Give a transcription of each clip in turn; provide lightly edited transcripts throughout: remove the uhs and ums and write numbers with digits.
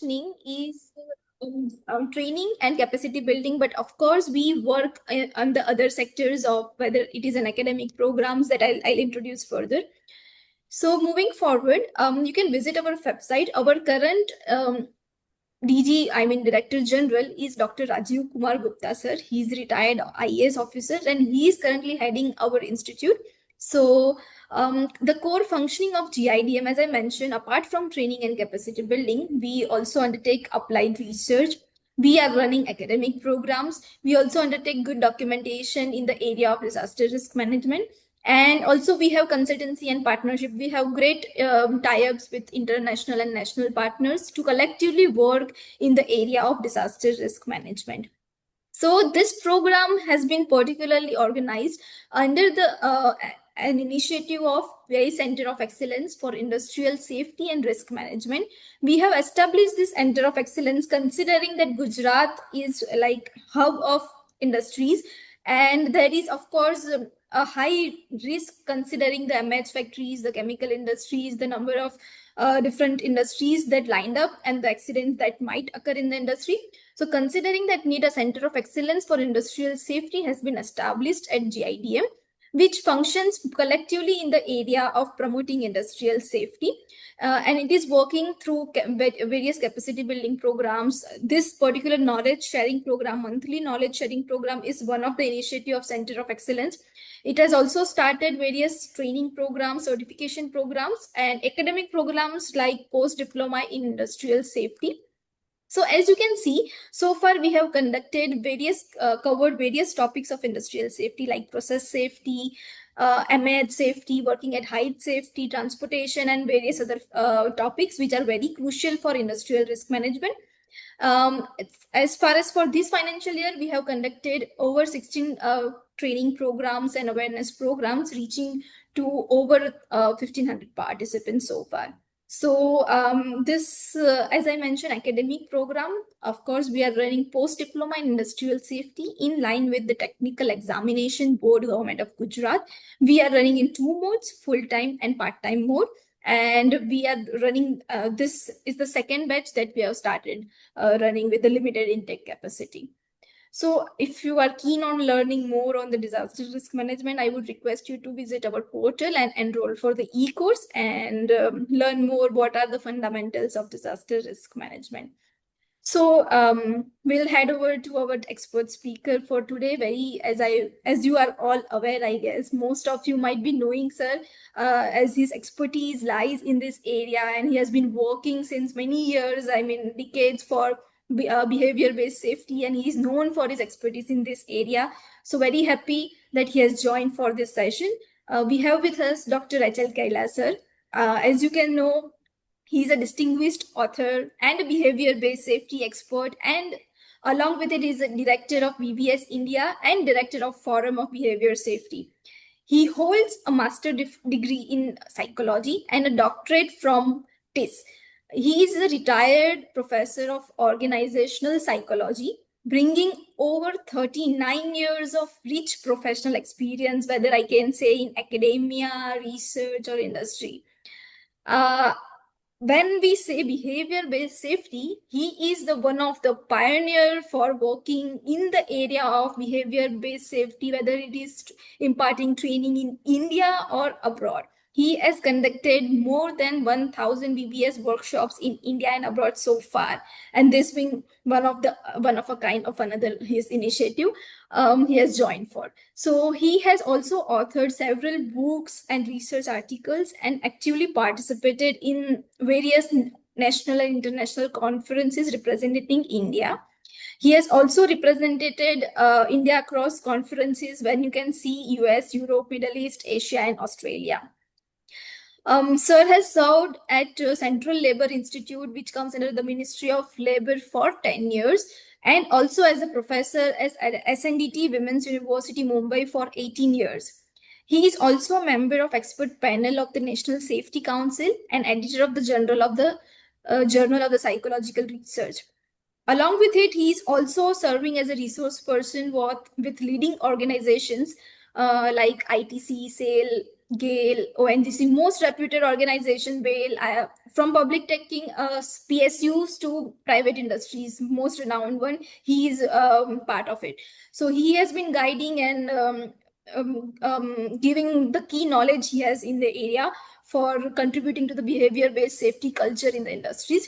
is training and capacity building, but of course we work on the other sectors of whether it is an academic programs that I'll introduce further. So moving forward, you can visit our website. Our current DG, I mean Director General, is Dr. Rajiv Kumar Gupta, sir. He's retired IAS officer and he is currently heading our institute. So the core functioning of GIDM, as I mentioned, apart from training and capacity building, we also undertake applied research. We are running academic programs. We also undertake good documentation in the area of disaster risk management. And also we have consultancy and partnership. We have great tie-ups with international and national partners to collectively work in the area of disaster risk management. So this program has been particularly organized under the an initiative of very Center of Excellence for Industrial Safety and Risk Management. We have established this Center of Excellence considering that Gujarat is like hub of industries, and there is of course a high risk considering the MH factories, the chemical industries, the number of different industries that lined up and the accidents that might occur in the industry. So considering that need, a Center of Excellence for Industrial Safety has been established at GIDM, which functions collectively in the area of promoting industrial safety. And it is working through various capacity building programs. This particular knowledge sharing program, monthly knowledge sharing program, is one of the initiative of Center of Excellence. It has also started various training programs, certification programs, and academic programs like post-diploma in industrial safety. So as you can see, so far we have conducted covered various topics of industrial safety like process safety, MH safety, working at height safety, transportation, and various other topics which are very crucial for industrial risk management. As far as for this financial year, we have conducted over 16 training programs and awareness programs reaching to over 1,500 participants so far. So this, as I mentioned, academic program, of course, we are running post-diploma in industrial safety in line with the technical examination board government of Gujarat. We are running in two modes, full-time and part-time mode. And we are running, this is the second batch that we have started running with the limited intake capacity. So if you are keen on learning more on the disaster risk management, I would request you to visit our portal and enroll for the e-course and learn more what are the fundamentals of disaster risk management. So we'll head over to our expert speaker for today. As you are all aware, I guess most of you might be knowing sir, as his expertise lies in this area, and he has been working since many years, I mean decades, for behavior-based safety, and he is known for his expertise in this area. So very happy that he has joined for this session. We have with us Dr. Kaila sir. As you can know, he's a distinguished author and a behavior-based safety expert, and along with it, he's a director of BBS India and director of Forum of Behavior Safety. He holds a master degree in psychology and a doctorate from TIS. He is a retired professor of organizational psychology, bringing over 39 years of rich professional experience, whether I can say in academia, research, or industry. When we say behavior-based safety, he is the one of the pioneer for working in the area of behavior-based safety, whether it is imparting training in India or abroad. He has conducted more than 1,000 BBS workshops in India and abroad so far, and this being one of a kind of another his initiative he has joined for. So he has also authored several books and research articles and actively participated in various national and international conferences representing India. He has also represented India across conferences when you can see US, Europe, Middle East, Asia, and Australia. Sir has served at Central Labour Institute, which comes under the Ministry of Labour, for 10 years, and also as a professor at SNDT Women's University, Mumbai, for 18 years. He is also a member of expert panel of the National Safety Council and editor of the Journal of the Psychological Research. Along with it, he is also serving as a resource person with leading organizations like ITC, SAIL, GAIL, ONGC, most reputed organization, BAIL, from public taking PSUs to private industries, most renowned one, he is part of it. So he has been guiding and giving the key knowledge he has in the area for contributing to the behavior-based safety culture in the industries.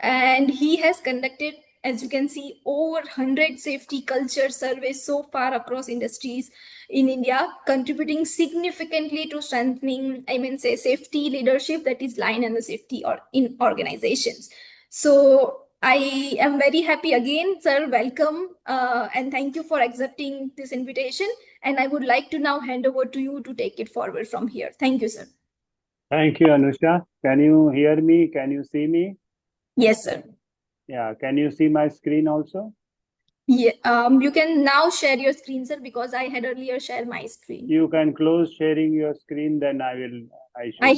And he has conducted, as you can see, over 100 safety culture surveys so far across industries in India, contributing significantly to strengthening, safety leadership that is line and the safety or in organizations. So I am very happy again, sir. Welcome, and thank you for accepting this invitation. And I would like to now hand over to you to take it forward from here. Thank you, sir. Thank you, Anusha. Can you hear me? Can you see me? Yes, sir. Yeah. Can you see my screen also? Yeah, you can now share your screen, sir, because I had earlier shared my screen. You can close sharing your screen, then I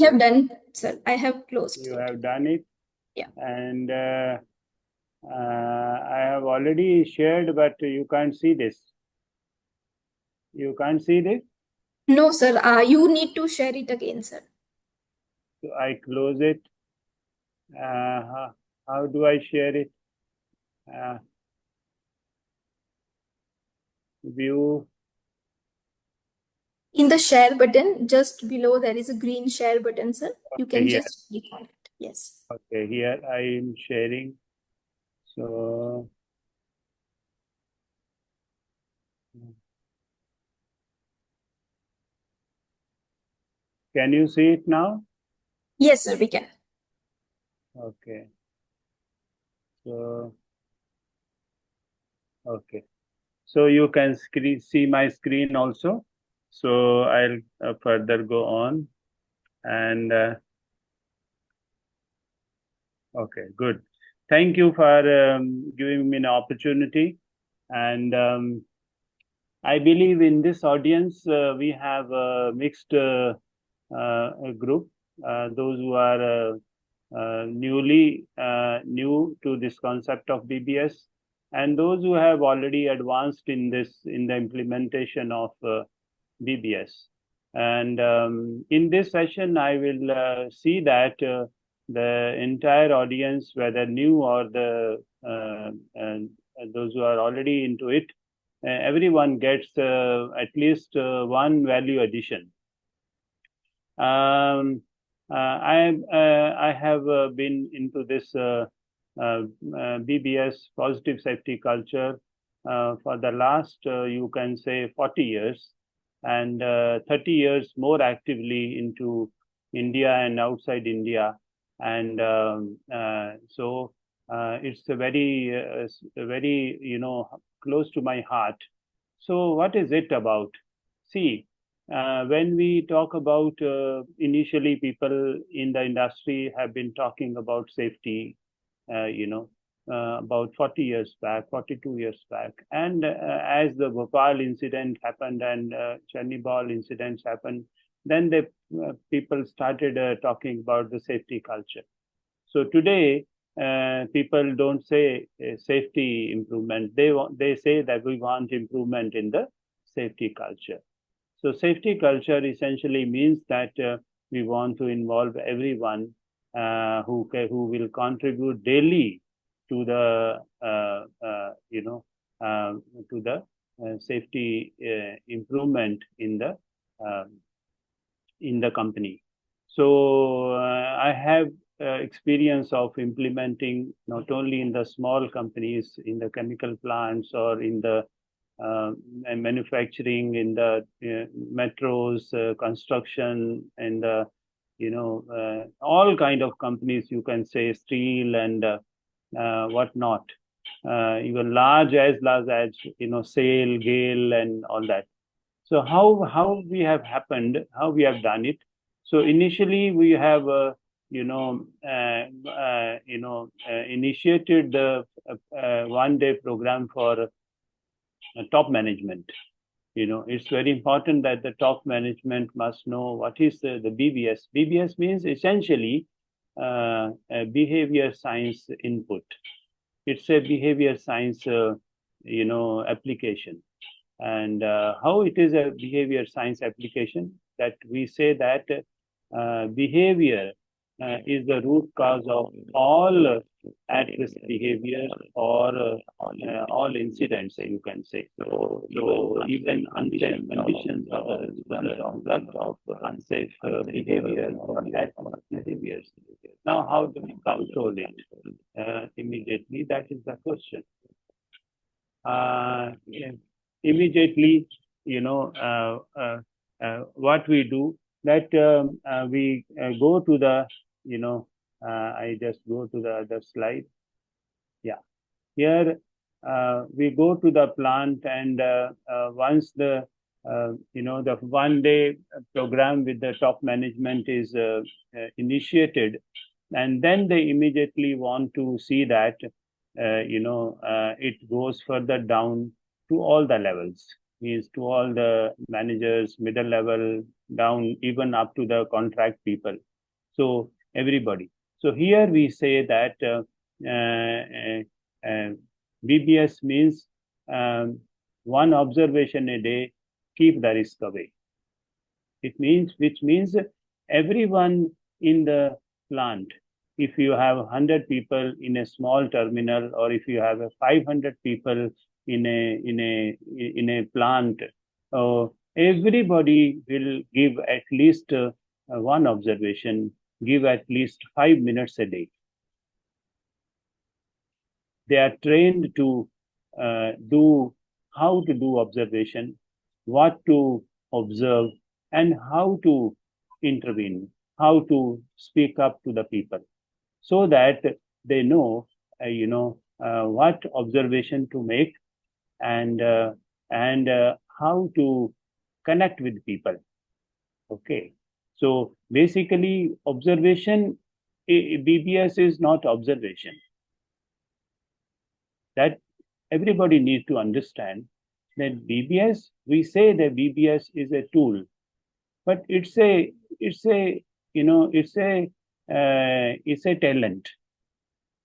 have done, sir. I have closed. You have done it? Yeah. And I have already shared, but you can't see this. You can't see this? No, sir. You need to share it again, sir. So I close it. How do I share it? View. In the share button, just below, there is a green share button, sir. You can just click on it. Yes. Okay, here I am sharing. So can you see it now? Yes, sir, we can. Okay. So, okay. So you can see my screen also. So I'll further go on and okay, good. Thank you for giving me an opportunity. And I believe in this audience, we have a mixed group, those who are new to this concept of BBS, and those who have already advanced in the implementation of BBS. And in this session, I will see that the entire audience, whether new or those who are already into it, everyone gets at least one value addition. I have been into this BBS, positive safety culture, for the last, you can say, 40 years, and 30 years more actively into India and outside India. And so it's a very, close to my heart. So what is it about? See, when we talk about initially, people in the industry have been talking about safety, about 40 years back, 42 years back. And as the Bhopal incident happened and Chernobyle incidents happened, then people started talking about the safety culture. So today, people don't say safety improvement. They say that we want improvement in the safety culture. So safety culture essentially means that we want to involve everyone who will contribute daily to the safety improvement in the company. So I have experience of implementing not only in the small companies, in the chemical plants or in the manufacturing, in the metros, construction, and all kind of companies, you can say, steel and whatnot, even large as SAIL, GAIL, and all that. So how we have done it. So initially we have initiated the one-day program for top management. It's very important that the top management must know what is the BBS. BBS means essentially a behavior science input. It's a behavior science application. And how it is a behavior science application? that we say that behavior is the root cause of all at-risk behavior or all incidents, you can say. So even unsafe conditions are the result of unsafe behavior or at-risk behaviors. Now, how do we control it immediately? That is the question. Yeah, immediately, what we do, that we go to the, I just go to the other slide. Yeah, here we go to the plant, and once the, the 1 day program with the top management is initiated, and then they immediately want to see that it goes further down to all the levels, means to all the managers, middle level, down even up to the contract people. So everybody. So here we say that BBS means one observation a day, keep the risk away. Which means everyone in the plant, if you have 100 people in a small terminal, or if you have 500 people in a plant, everybody will give at least one observation, give at least 5 minutes a day. They are trained to do how to do observation, what to observe, and how to intervene, how to speak up to the people, so that they know, what observation to make, and how to connect with people. Okay, so basically, observation, BBS is not observation. That everybody needs to understand that BBS, we say that BBS is a tool, but it's a talent.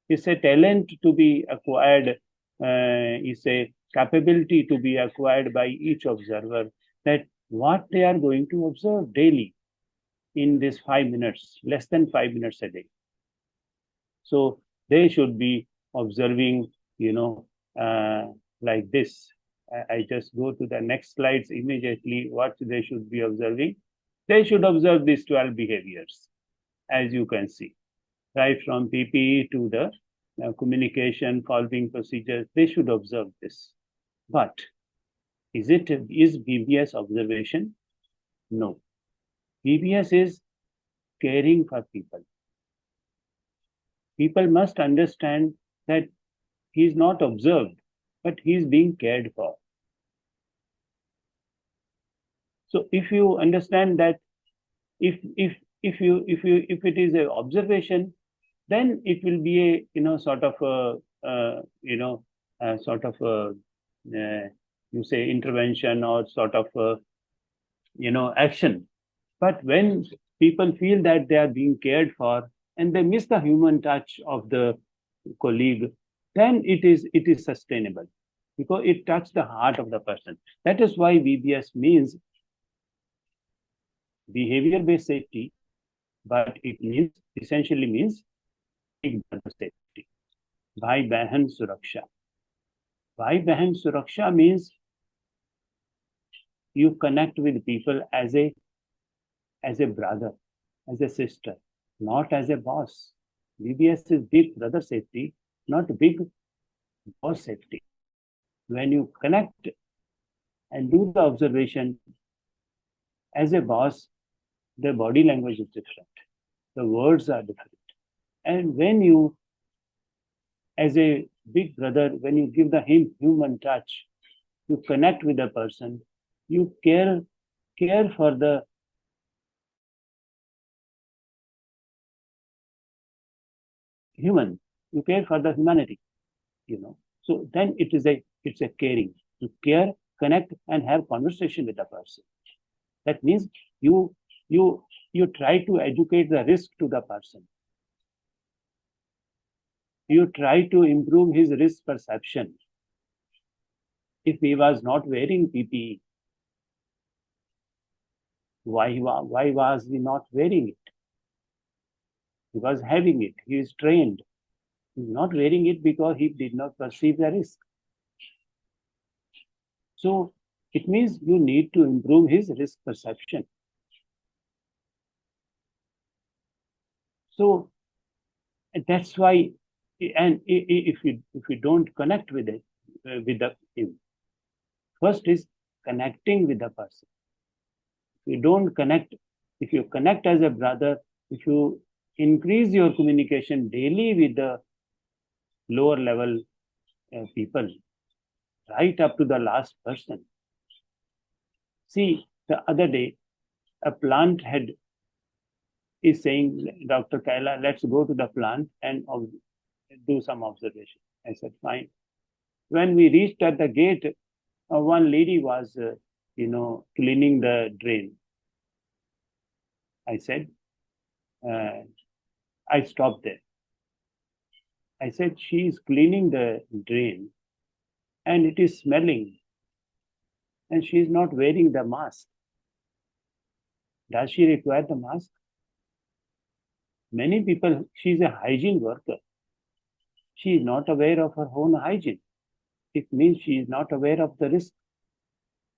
It's a talent to be acquired. It's a capability to be acquired by each observer, that what they are going to observe daily in this 5 minutes, less than 5 minutes a day. So they should be observing, like this. I just go to the next slides immediately. What they should be observing? They should observe these 12 behaviors, as you can see, right from PPE to the communication, following procedures. They should observe this. But is BBS observation? No. BBS is caring for people. People must understand that he is not observed, but he is being cared for. So if you understand that, if it is an observation, then it will be a sort of you say intervention, or sort of action. But when people feel that they are being cared for, and they miss the human touch of the colleague, then it is sustainable, because it touches the heart of the person. That is why BBS means behavior-based safety, but it essentially means big brother safety. Bhai Behan Suraksha. Bhai Behan Suraksha means you connect with people as a brother, as a sister, not as a boss. BBS is big brother safety, not big boss safety. When you connect and do the observation as a boss, the body language is different. The words are different. And when you, as a big brother, when you give the human touch, you connect with the person, you care for the human, you care for the humanity, So then it's a caring. You care, connect, and have conversation with the person. That means you try to educate the risk to the person. You try to improve his risk perception. If he was not wearing PPE, Why was he not wearing it? He was having it. He is trained. He is not wearing it because he did not perceive the risk. So it means you need to improve his risk perception. So that's why, and if you don't connect with it, with him, first is connecting with the person. If you don't connect, if you connect as a brother, if you increase your communication daily with the lower level people, right up to the last person. See, the other day, a plant head is saying, Dr. Kaila, let's go to the plant and do some observation. I said, fine. When we reached at the gate, one lady was, cleaning the drain. I said, I stopped there. I said, she is cleaning the drain and it is smelling and she is not wearing the mask. Does she require the mask? Many people, she is a hygiene worker. She is not aware of her own hygiene. It means she is not aware of the risk.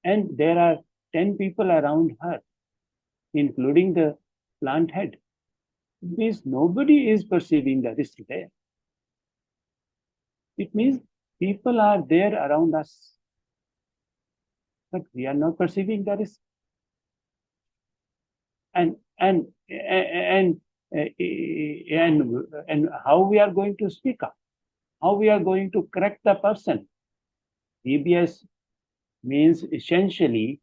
And there are 10 people around her, including the plant head. It means nobody is perceiving the risk there. It means people are there around us, but we are not perceiving the risk. And how we are going to speak up, how we are going to correct the person. VBS means essentially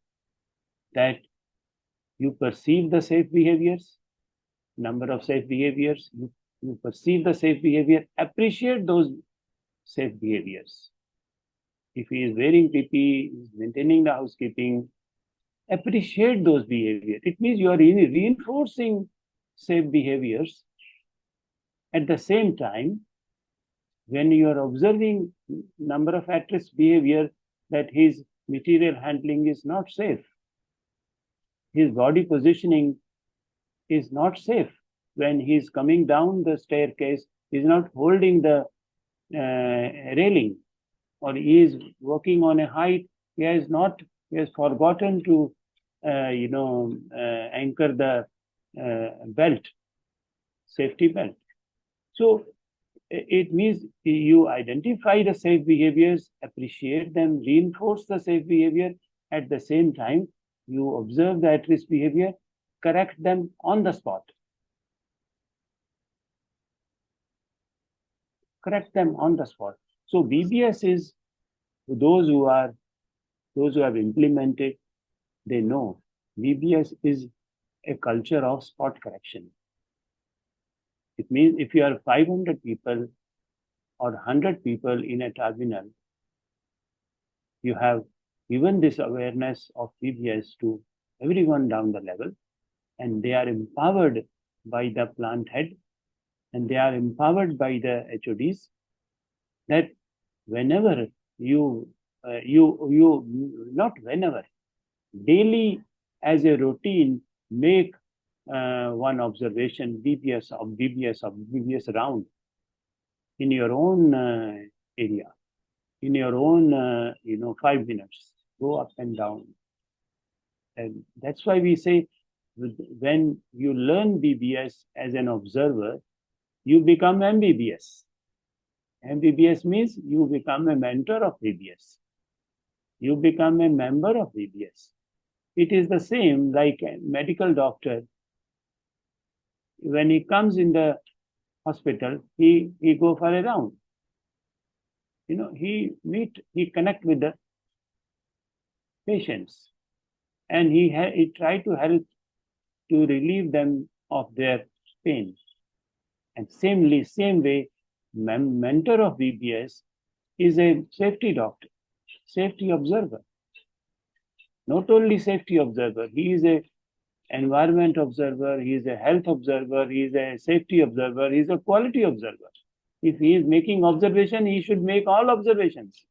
that you perceive the safe behaviors, number of safe behaviors, you perceive the safe behavior, appreciate those safe behaviors. If he is wearing PP, is maintaining the housekeeping, appreciate those behaviors. It means you are reinforcing safe behaviors. At the same time, when you are observing number of at-risk behavior, that his material handling is not safe, his body positioning is not safe. When he is coming down the staircase, he is not holding the railing, or he is working on a height, he has forgotten to anchor the belt, safety belt. So it means you identify the safe behaviors, appreciate them, reinforce the safe behavior. At the same time, you observe the at-risk behavior, correct them on the spot. Correct them on the spot. So VBS is those who have implemented, they know VBS is a culture of spot correction. It means if you are 500 people or 100 people in a terminal, you have given this awareness of VBS to everyone down the level, and they are empowered by the plant head, and they are empowered by the HODs, that whenever not whenever, daily as a routine, make one observation, VBS round in your own area, in your own 5 minutes, go up and down. And that's why we say, when you learn VBS as an observer, you become MBBS. MBBS means you become a mentor of VBS. You become a member of VBS. It is the same like a medical doctor. When he comes in the hospital, he go for a round. He connect with the patients, and he try to help to relieve them of their pain. And same way, mentor of VBS is a safety doctor, safety observer. Not only safety observer, he is a environment observer, he is a health observer, he is a safety observer, he is a quality observer. If he is making observation, he should make all observations.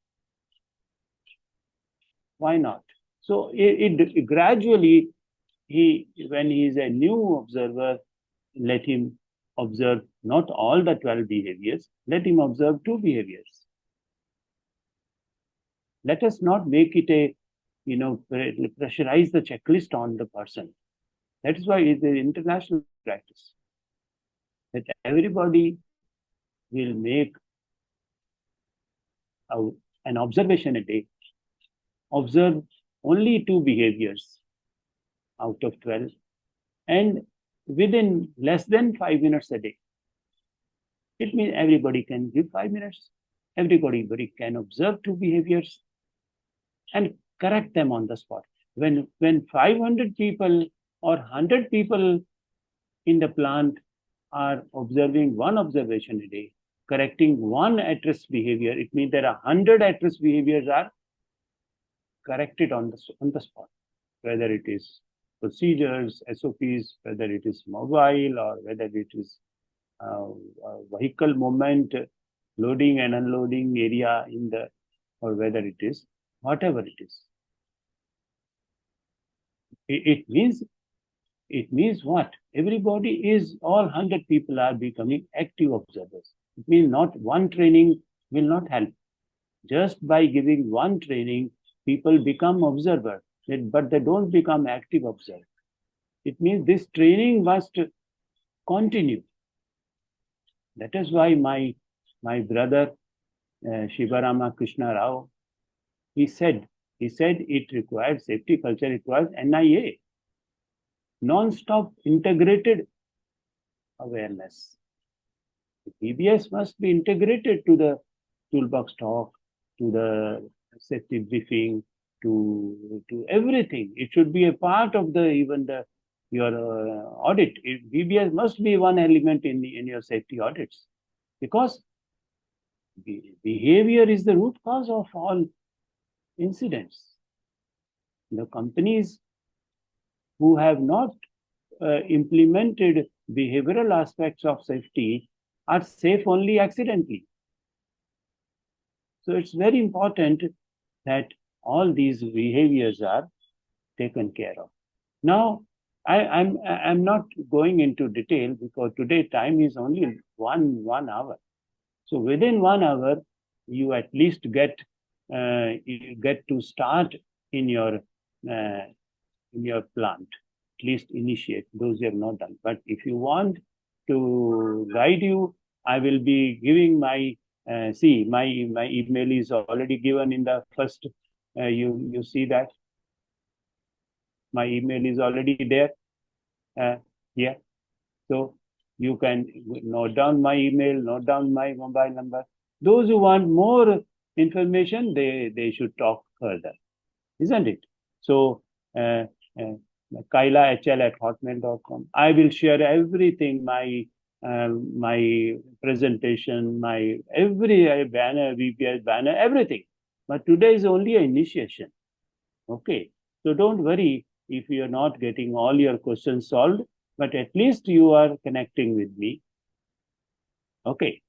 Why not? So it gradually when he is a new observer, let him observe not all the 12 behaviors, let him observe 2 behaviors. Let us not make it a, pressurize the checklist on the person. That is why it is the international practice that everybody will make an observation a day, observe only 2 behaviors out of 12, and within less than 5 minutes a day. It means everybody can give 5 minutes. Everybody can observe 2 behaviors and correct them on the spot. When 500 people or 100 people in the plant are observing one observation a day, correcting one at-risk behavior, it means there are 100 at-risk behaviors are corrected on the spot, whether it is procedures, SOPs, whether it is mobile or whether it is vehicle movement, loading and unloading area or whether it is whatever it is. It means what? Everybody is, all 100 people are becoming active observers. It means not one training will not help. Just by giving one training, people become observers, but they don't become active observers. It means this training must continue. That is why my brother Shivarama Krishna Rao, he said it requires safety culture, it requires NIA, non-stop integrated awareness. BBS must be integrated to the toolbox talk, to the safety briefing, to everything. It should be a part of your audit. BBS must be one element in your safety audits, because behavior is the root cause of all incidents. The companies who have not implemented behavioral aspects of safety are safe only accidentally. So it's very important that all these behaviors are taken care of. Now, I'm not going into detail because today time is only one hour. So within 1 hour, you at least get to start in your plant, at least initiate those you have not done. But if you want to guide you, I will be giving my my email is already given in the first. You see that my email is already there. Yeah, so you can note down my email, note down my mobile number. Those who want more information, they should talk further, isn't it? So KailaHL@hotmail.com. I will share everything, my presentation, my every banner, VPS banner, everything. But today is only an initiation. Okay, so don't worry if you are not getting all your questions solved, but at least you are connecting with me. Okay.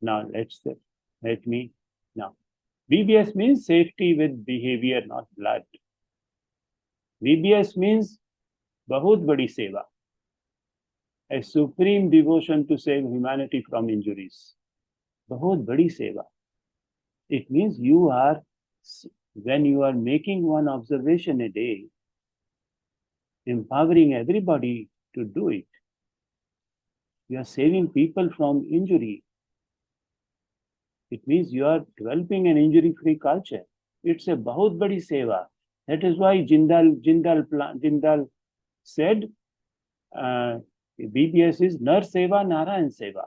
Now let me now. BBS means safety with behavior, not blood. BBS means bahut badi seva, a supreme devotion to save humanity from injuries. Bahut badi seva. It means when you are making one observation a day, empowering everybody to do it, you are saving people from injury. It means you are developing an injury-free culture. It's a bahut badi seva. That is why Jindal said, BBS is Nar Seva, Narayan Seva.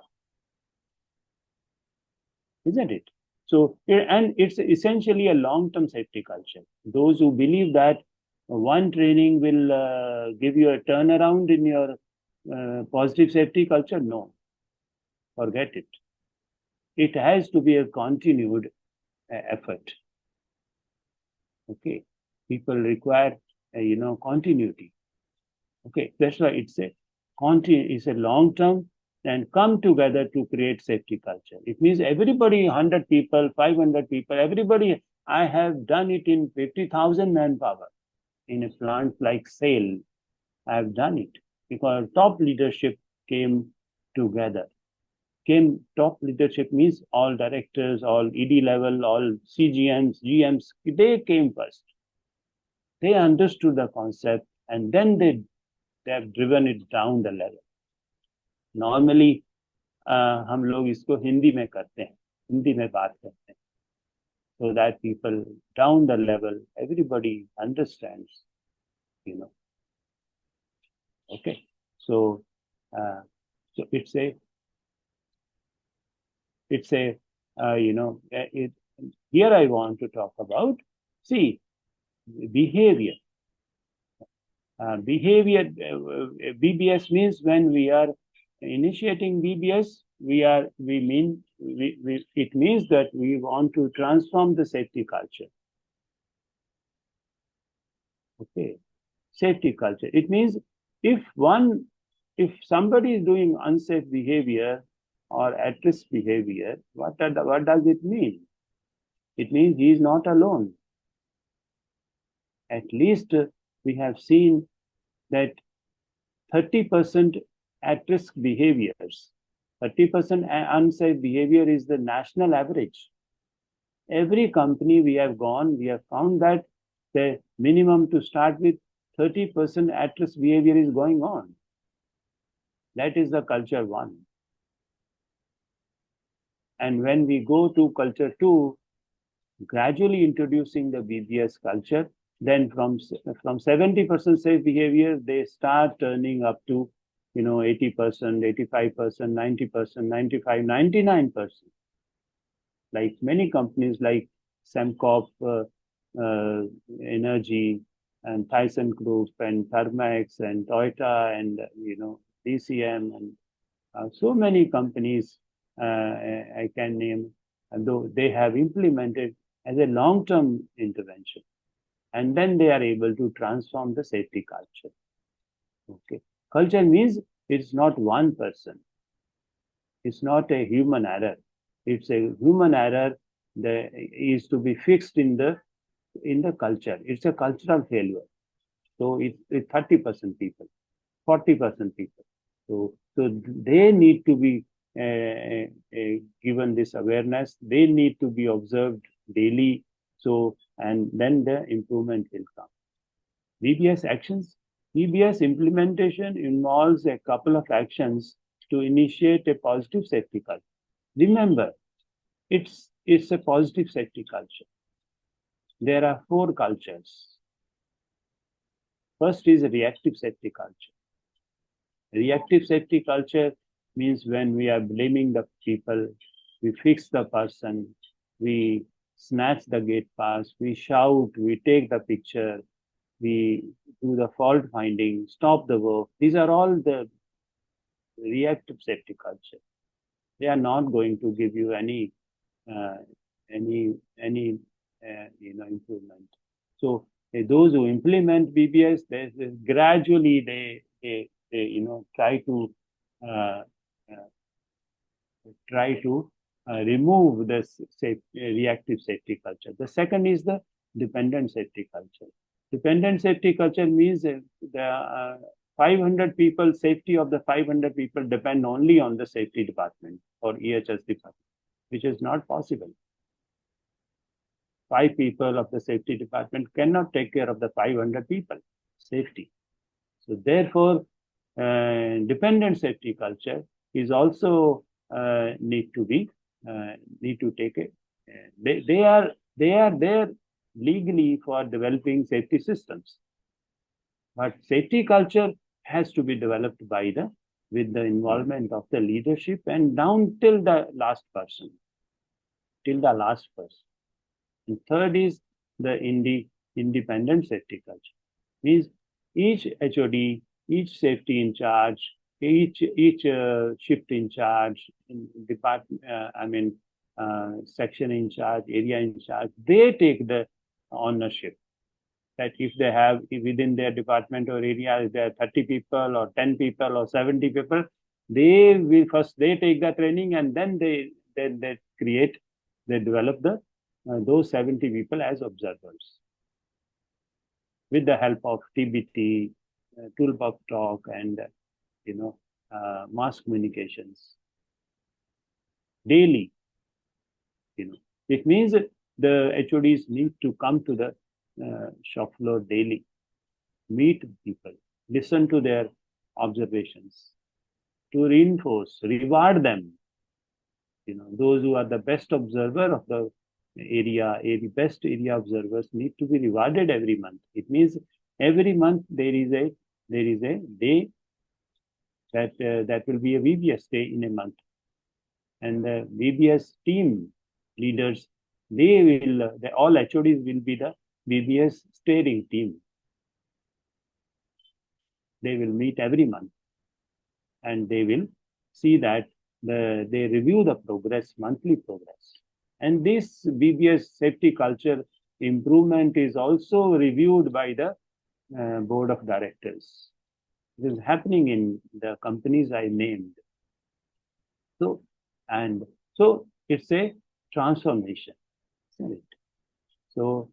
Isn't it? So, and it's essentially a long-term safety culture. Those who believe that one training will give you a turnaround in your positive safety culture, no. Forget it. It has to be a continued effort. Okay, people require continuity. Okay, that's why it's a long term and come together to create safety culture. It means everybody, 100 people, 500 people, everybody. I have done it in 50,000 manpower. in a plant like SAIL, I have done it because top leadership came together. Top leadership means all directors, all ED level, all CGMs, GMs, they came first. They understood the concept and then they have driven it down the level. Normally, हम लोग इसको हिंदी में करते हैं, हिंदी में बात करते हैं, so that people down the level, everybody understands, you know. Okay, so so it's a here I want to talk about, see, behavior. BBS means when we are initiating BBS, it means that we want to transform the safety culture. Okay, safety culture. It means if somebody is doing unsafe behavior or at-risk behavior, what does it mean? It means he is not alone. At least we have seen that 30% at-risk behaviors, 30% unsafe behavior is the national average. Every company we have found that the minimum to start with 30% at-risk behavior is going on. That is the culture 1. And when we go to culture 2, gradually introducing the BBS culture, then from 70% safe behavior, they start turning up to 80%, 85%, 90%, 95%, 99%. Like many companies like Semcop Energy and Tyson Group and Thermax and Toyota and DCM and so many companies I can name, though they have implemented as a long-term intervention, and then they are able to transform the safety culture. Okay, culture means it's not one person. It's not a human error. It's a human error that is to be fixed in the culture. It's a cultural failure. So it's 30% people, 40% people. So they need to be given this awareness. They need to be observed daily. So, and then the improvement will come. BBS actions. BBS implementation involves a couple of actions to initiate a positive safety culture. Remember, it's a positive safety culture. There are 4 cultures. First is a reactive safety culture. Reactive safety culture means when we are blaming the people, we fix the person, we snatch the gate pass, we shout, we take the picture, we do the fault finding, stop the work. These are all the reactive safety culture. They are not going to give you any improvement. So those who implement BBS, gradually they try to remove this reactive safety culture. The second is the dependent safety culture. Dependent safety culture means the 500 people, safety of the 500 people depend only on the safety department or EHS department, which is not possible. 5 people of the safety department cannot take care of the 500 people safety. So therefore, dependent safety culture is also need to take it. They are there legally for developing safety systems, but safety culture has to be developed with the involvement of the leadership and down till the last person. And third is the independent safety culture. Means each HOD, each safety in charge, each shift in charge, department, section in charge, area in charge, they take the ownership. That if they have within their department or area, if there are 30 people or 10 people or 70 people, they take the training and then they develop those 70 people as observers. with the help of TBT, toolbox talk, and mass communications daily. It means the HODs need to come to the shop floor daily, meet people, listen to their observations, to reinforce, reward them. Those who are the best observer of the area, best area observers need to be rewarded every month. It means every month there is a day that will be a VBS day in a month, and the VBS team leaders, all HODs will be the VBS steering team. They will meet every month, and they will see that they review the progress, monthly progress. And this VBS safety culture improvement is also reviewed by the board of directors. It is happening in the companies I named. So it's a transformation, isn't it? So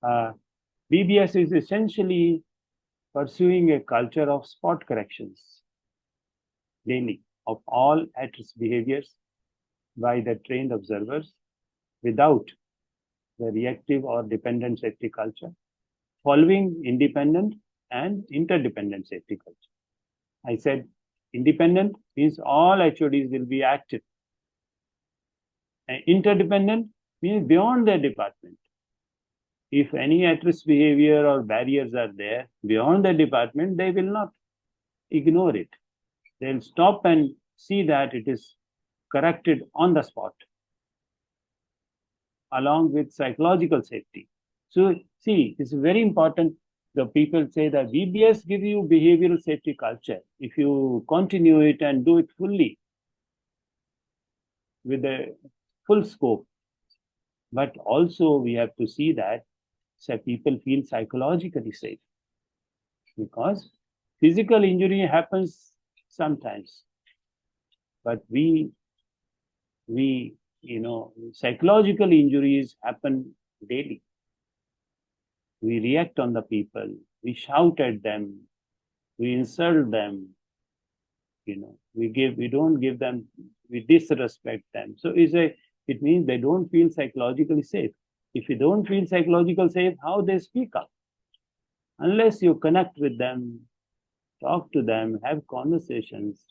VBS is essentially pursuing a culture of spot corrections daily of all at-risk behaviors by the trained observers without the reactive or dependent safety culture, following independent and interdependent safety culture. I said independent means all HODs will be active. And interdependent means beyond their department. If any at-risk behavior or barriers are there beyond the department, they will not ignore it. They'll stop and see that it is corrected on the spot, along with psychological safety. So, see, it's very important. The people say that VBS gives you behavioral safety culture. If you continue it and do it fully with a full scope, but also we have to see that people feel psychologically safe, because physical injury happens sometimes, but psychological injuries happen daily. We react on the people, we shout at them, we insult them, we don't give them, we disrespect them. So it means they don't feel psychologically safe. If you don't feel psychologically safe, how they speak up? Unless you connect with them, talk to them, have conversations.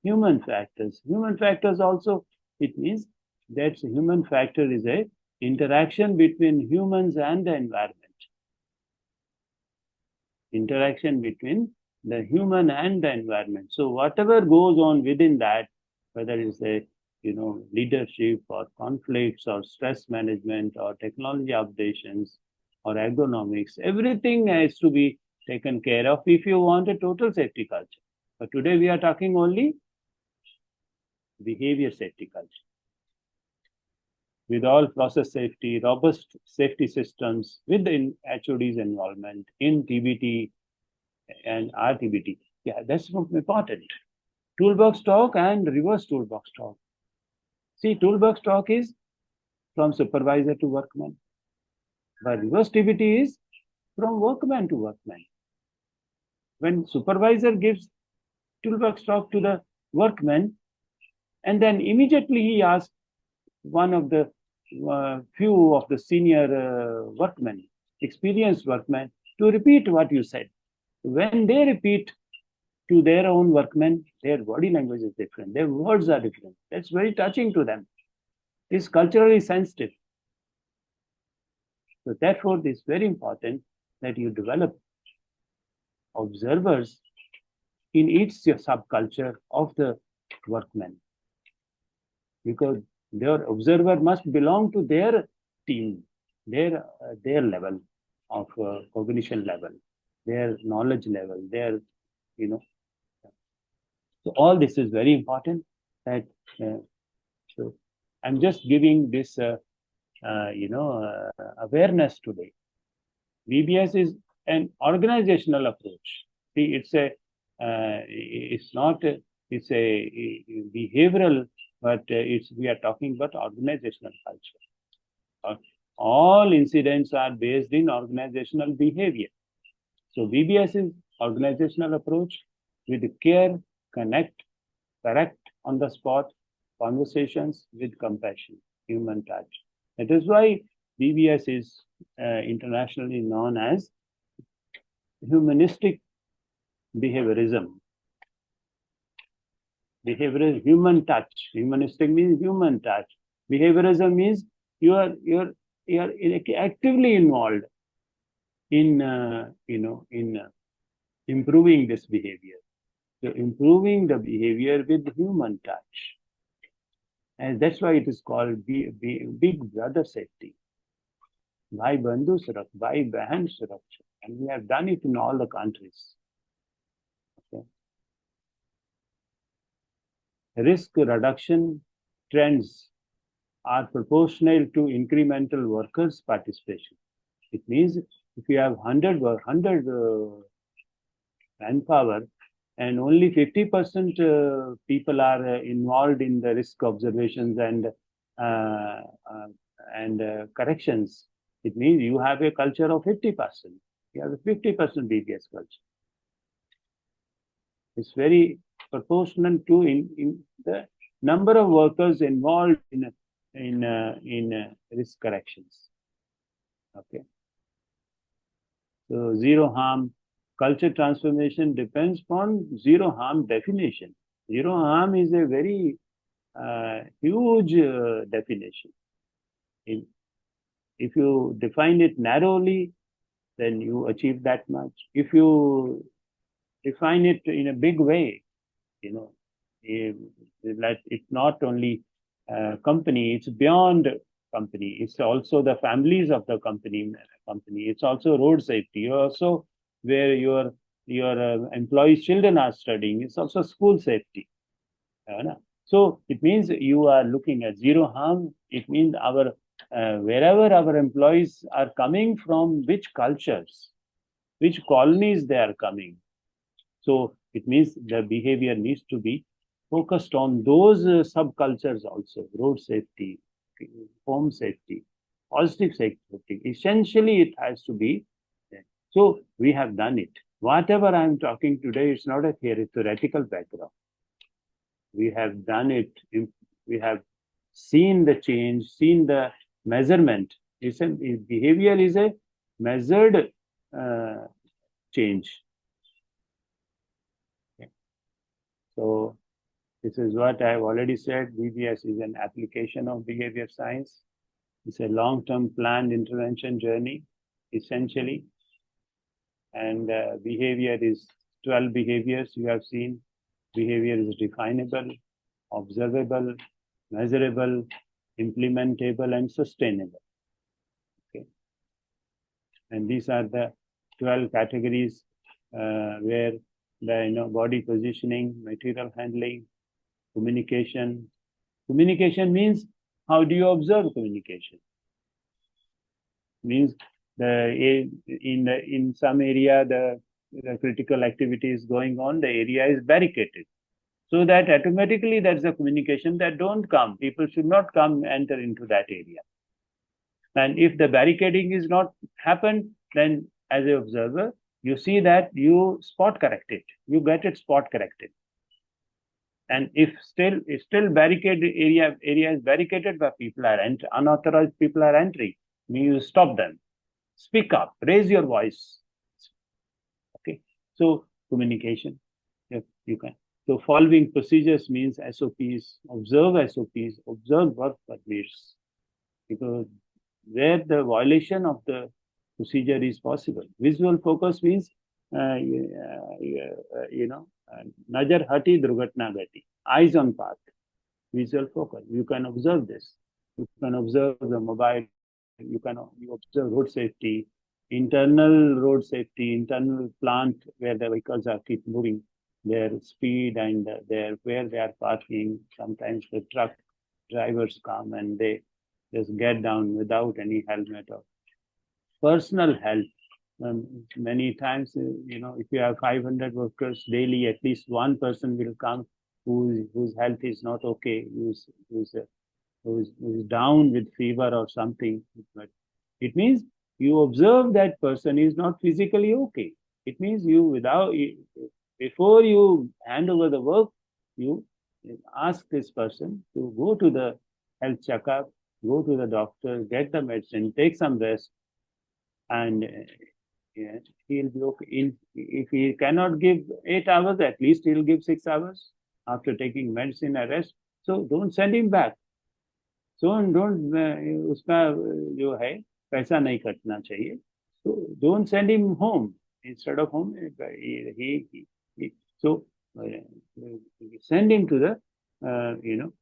Human factors also, it means that human factor is a interaction between humans and the environment. Interaction between the human and the environment. So whatever goes on within that, whether it's a leadership or conflicts or stress management or technology updations or ergonomics, everything has to be taken care of if you want a total safety culture. But today we are talking only behavior safety culture. With all process safety, robust safety systems, with the HOD's involvement in TBT and RTBT. Yeah, that's important. Toolbox talk and reverse toolbox talk. See, toolbox talk is from supervisor to workman, but reverse TBT is from workman to workman. When supervisor gives toolbox talk to the workman, and then immediately he asks one of the few of the senior workmen, experienced workmen, to repeat what you said. When they repeat to their own workmen, their body language is different, their words are different. That's very touching to them. It's culturally sensitive. So therefore, it's very important that you develop observers in each subculture of the workmen, because their observer must belong to their team, their level of cognition level, their knowledge level, their So all this is very important. That so I'm just giving this awareness today. VBS is an organizational approach. See, it's not it's a behavioral, but we are talking about organizational culture. All incidents are based in organizational behavior. So BBS is organizational approach with care, connect, correct on the spot, conversations with compassion, human touch. That is why BBS is internationally known as humanistic behaviorism. Behaviorism, human touch. Humanistic means human touch. Behaviorism means you are actively involved in improving this behavior. So improving the behavior with human touch, and that's why it is called big brother safety. Bhai Bandhu Surak, Bhai Bahan Suraksha, and we have done it in all the countries. Okay. Risk reduction trends are proportional to incremental workers' participation. It means if you have 100 manpower and only 50% people are involved in the risk observations and corrections, it means you have a culture of 50%. You have a 50% BPS culture. It's very proportional to in the number of workers involved in risk corrections. Okay. So zero harm culture transformation depends on zero harm definition. Zero harm is a very huge definition. If you define it narrowly, then you achieve that much. If you define it in a big way, that it's not only company, it's beyond company. It's also the families of the company. It's also road safety. Also where your employees' children are studying. It's also school safety. So it means you are looking at zero harm. It means our wherever our employees are coming from, which cultures, which colonies they are coming. So it means the behavior needs to be focused on those subcultures also, road safety, home safety, positive safety. Essentially, it has to be there. So we have done it. Whatever I'm talking today, it's not a theoretical background. We have done it. We have seen the change, seen the measurement. Behavior is a measured change. Okay. So this is what I've already said. BBS is an application of behavior science. It's a long-term planned intervention journey, essentially. And behavior is 12 behaviors you have seen. Behavior is definable, observable, measurable, implementable, and sustainable. Okay. And these are the 12 categories where the body positioning, material handling, communication. Communication means how do you observe communication? Means in some area the critical activity is going on, the area is barricaded. So that automatically that's the communication that don't come. People should not enter into that area. And if the barricading is not happened, then as an observer, you see that you spot correct it. You get it spot corrected. And if still barricaded area is barricaded, but people are unauthorized people are entering, you stop them. Speak up, raise your voice. Okay. So communication, you can. So following procedures means SOPs, observe work permits, because where the violation of the procedure is possible. Visual focus means, najar hati durghatna ghati, eyes on path. Visual focus. You can observe this. You can observe the mobile. You observe road safety, internal plant where the vehicles are keep moving, their speed and where they are parking. Sometimes the truck drivers come and they just get down without any helmet or personal health. Many times, if you have 500 workers daily, at least one person will come whose health is not okay, who's down with fever or something. But it means you observe that person is not physically okay. It means before you hand over the work, you ask this person to go to the health checkup, go to the doctor, get the medicine, take some rest, and yeah, he'll be okay. If he cannot give 8 hours, at least he'll give 6 hours after taking medicine and rest. So don't send him back. So don't उसका जो है पैसा नहीं कटना चाहिए. So don't send him home. Instead of home, so send him to the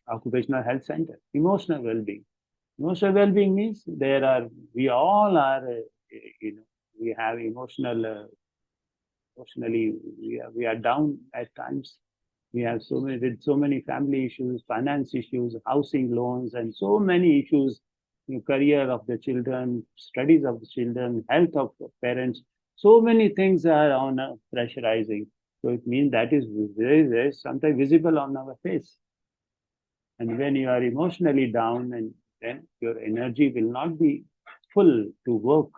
occupational health center. Emotional well-being. Emotional well-being means we all are we have emotionally we are down at times. We have so many family issues, finance issues, housing loans, and so many issues, career of the children, studies of the children, health of the parents. So many things are on pressurizing. So it means that is very sometimes visible on our face. And when you are emotionally down, and then your energy will not be full to work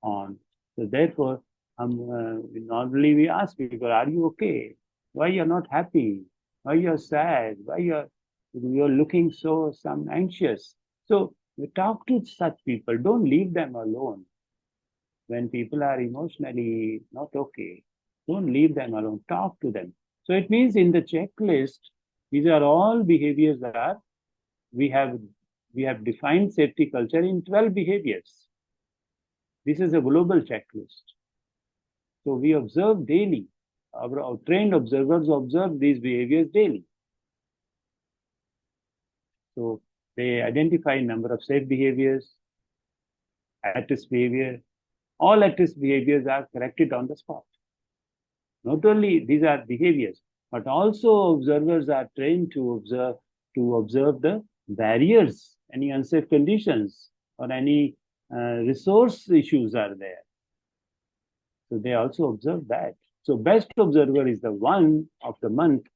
on. So therefore, normally we ask people, are you okay? Why you're not happy? Why you're sad? Why you're looking some anxious? So we talk to such people. Don't leave them alone. When people are emotionally not okay, don't leave them alone. Talk to them. So it means in the checklist, these are all behaviors that are we have defined safety culture in 12 behaviors. This is a global checklist. So we observe daily. Our trained observers observe these behaviors daily. So they identify a number of safe behaviors, at-risk behavior. All at-risk behaviors are corrected on the spot. Not only these are behaviors, but also observers are trained to observe the barriers, any unsafe conditions, or any resource issues are there. So they also observe that. So best observer is the one of the month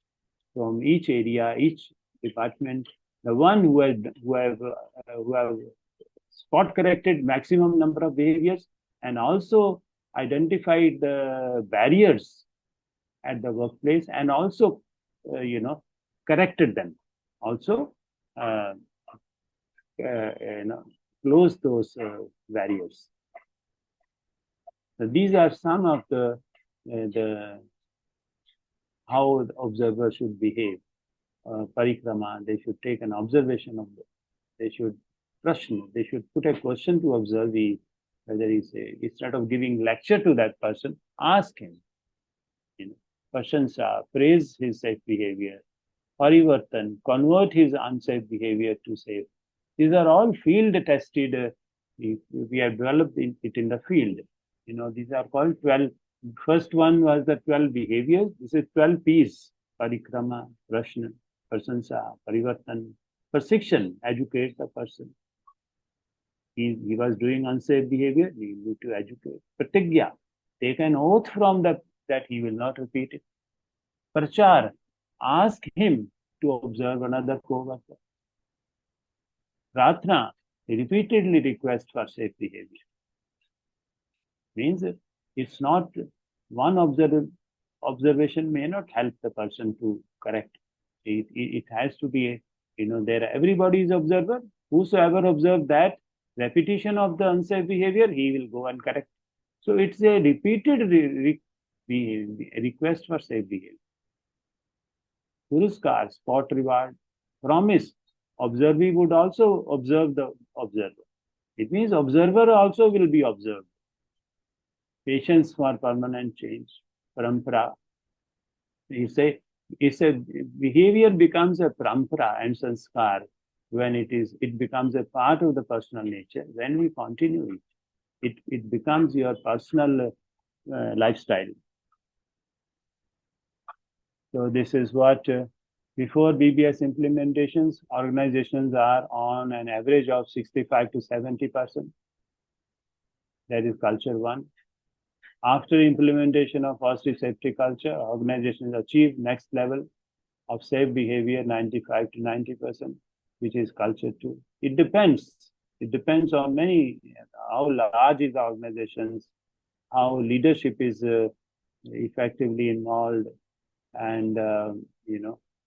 from each area, each department, the one who have spot corrected maximum number of behaviors and also identified the barriers at the workplace and also corrected them. Also close those barriers. So these are some of the how the observer should behave. Parikrama, they should take an observation of it. They should question. They should put a question to observe whether instead of giving lecture to that person, ask him. Prashansa, praise his safe behavior. Parivartan, convert his unsafe behavior to safe. These are all field tested. We have developed it in the field. These are called 12. First one was the 12 behaviors. This is 12 P's. Parikrama, Prashna, Prasansa, Parivartan. Persiction, educate the person. He was doing unsafe behavior, we need to educate. Pratigya, take an oath from that he will not repeat it. Prachar, ask him to observe another co-worker. Pratna, repeatedly request for safe behavior. Means it's not one observation may not help the person to correct. It has to be, everybody is observer. Whosoever observes that repetition of the unsafe behavior, he will go and correct. So it's a repeated request for safe behavior. Puruskar, spot reward, promise. Observee would also observe the observer. It means observer also will be observed. Patience for permanent change. Parampara. It's a behavior becomes a parampara and sanskar when it becomes a part of the personal nature. When we continue it becomes your personal lifestyle. So this is what before BBS implementations, organizations are on an average of 65 to 70%. That is culture one. After implementation of positive safety culture, organizations achieve next level of safe behavior 95 to 90%, which is culture two. It depends. It depends on how large is the organizations, how leadership is effectively involved, and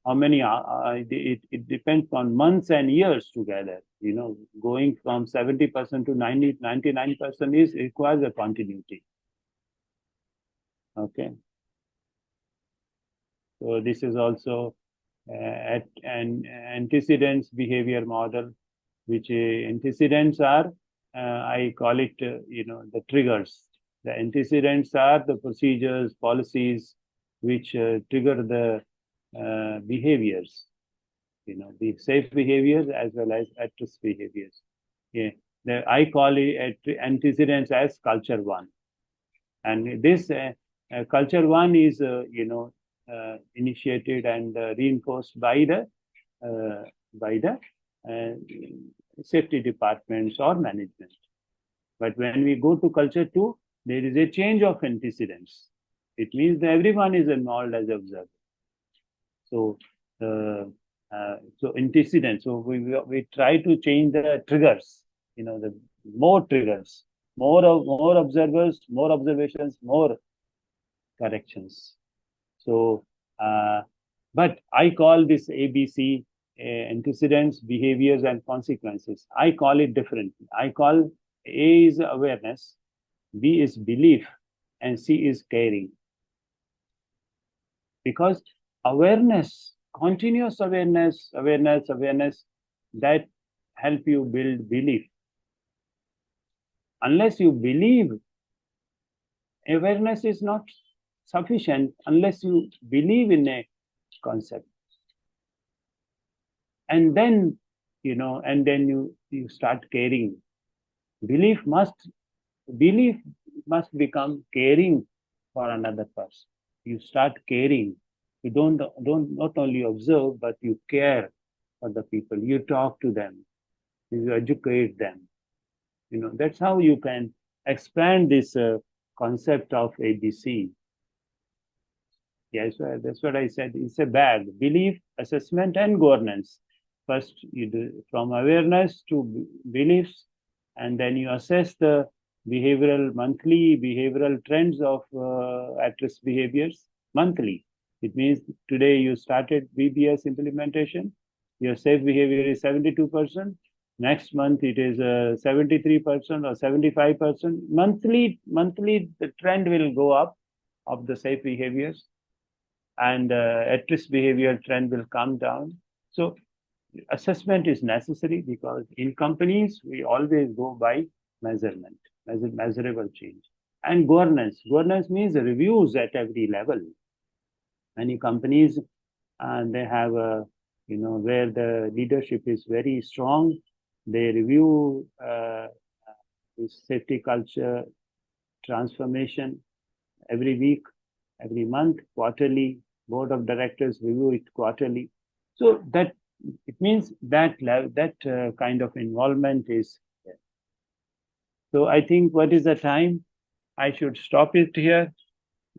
how many it depends on months and years together. Going from 70% to 99% is requires a continuity. Okay, so this is also at an antecedents behavior model, which antecedents are I call it the triggers. The antecedents are the procedures, policies which trigger the behaviors, the safe behaviors as well as at-risk behaviors. Yeah, I call it antecedents as culture one, and this culture one is initiated and reinforced by the uh, safety departments or management. But when we go to culture two, there is a change of antecedents. It means that everyone is involved as observer. So, antecedents. So we try to change the triggers. The more triggers, more observers, more observations, more corrections. So, but I call this ABC antecedents, behaviors, and consequences. I call it differently. I call A is awareness, B is belief, and C is caring. Because awareness, continuous awareness, that help you build belief. Unless you believe, awareness is not sufficient unless you believe in a concept. And then, you start caring. Belief must become caring for another person. You start caring. You don't not only observe, but you care for the people. You talk to them. You educate them. That's how you can expand this concept of ABC. Yes, that's what I said. It's a bag: belief, assessment, and governance. First, you do from awareness to beliefs, and then you assess the monthly behavioral trends of at-risk behaviors monthly. It means today you started BBS implementation. Your safe behavior is 72%. Next month it is 73% or 75%. Monthly, the trend will go up of the safe behaviors, and at-risk behavior trend will come down. So assessment is necessary because in companies, we always go by measurement, measurable change. And governance. Governance means reviews at every level. Many companies, they have where the leadership is very strong. They review safety culture transformation every week, every month, quarterly. Board of directors review it quarterly. So that it means that kind of involvement is there. So I think what is the time? I should stop it here.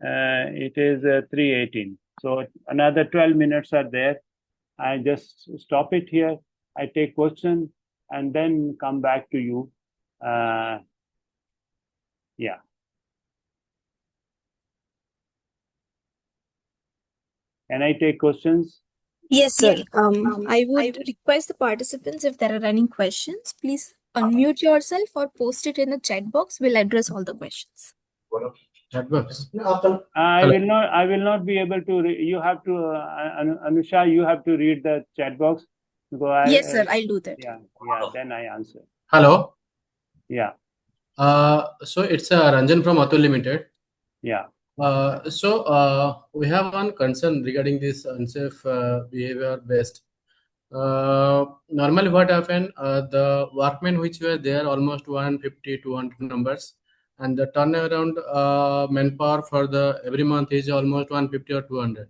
It is 3:18. So another 12 minutes are there. I just stop it here. I take question and then come back to you. Yeah. Can I take questions? Yes, sir. Yes. I would request the participants, if there are any questions, please unmute yourself or post it in the chat box. We'll address all the questions. Chat box. I will not be able to. You have to, Anusha. You have to read the chat box because Yes, sir. I'll do that. Yeah. Then I answer. Hello. Yeah. So it's Ranjan from Atul Limited. Yeah. We have one concern regarding this unsafe behavior based. Normally what happened, the workmen which were there almost 150 200 numbers, and the turnaround manpower for the every month is almost 150 or 200.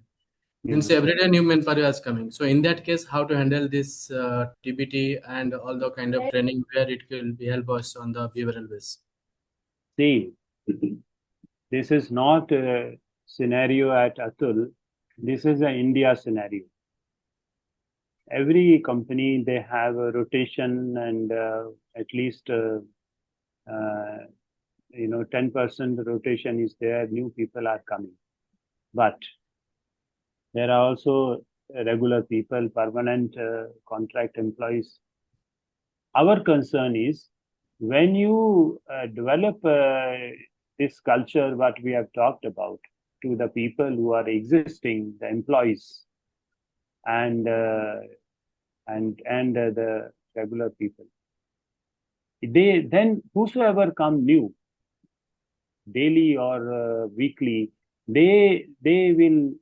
Means every day new manpower is coming. So in that case, how to handle this TBT and all the kind of training where it will be help us on the behavioral base. See, this is not a scenario at Atul. This is an India scenario. Every company, they have a rotation and at least 10% rotation is there, new people are coming. But there are also regular people, permanent contract employees. Our concern is when you develop this culture, what we have talked about, to the people who are existing, the employees, and the regular people. Then whosoever come new, daily or weekly, they will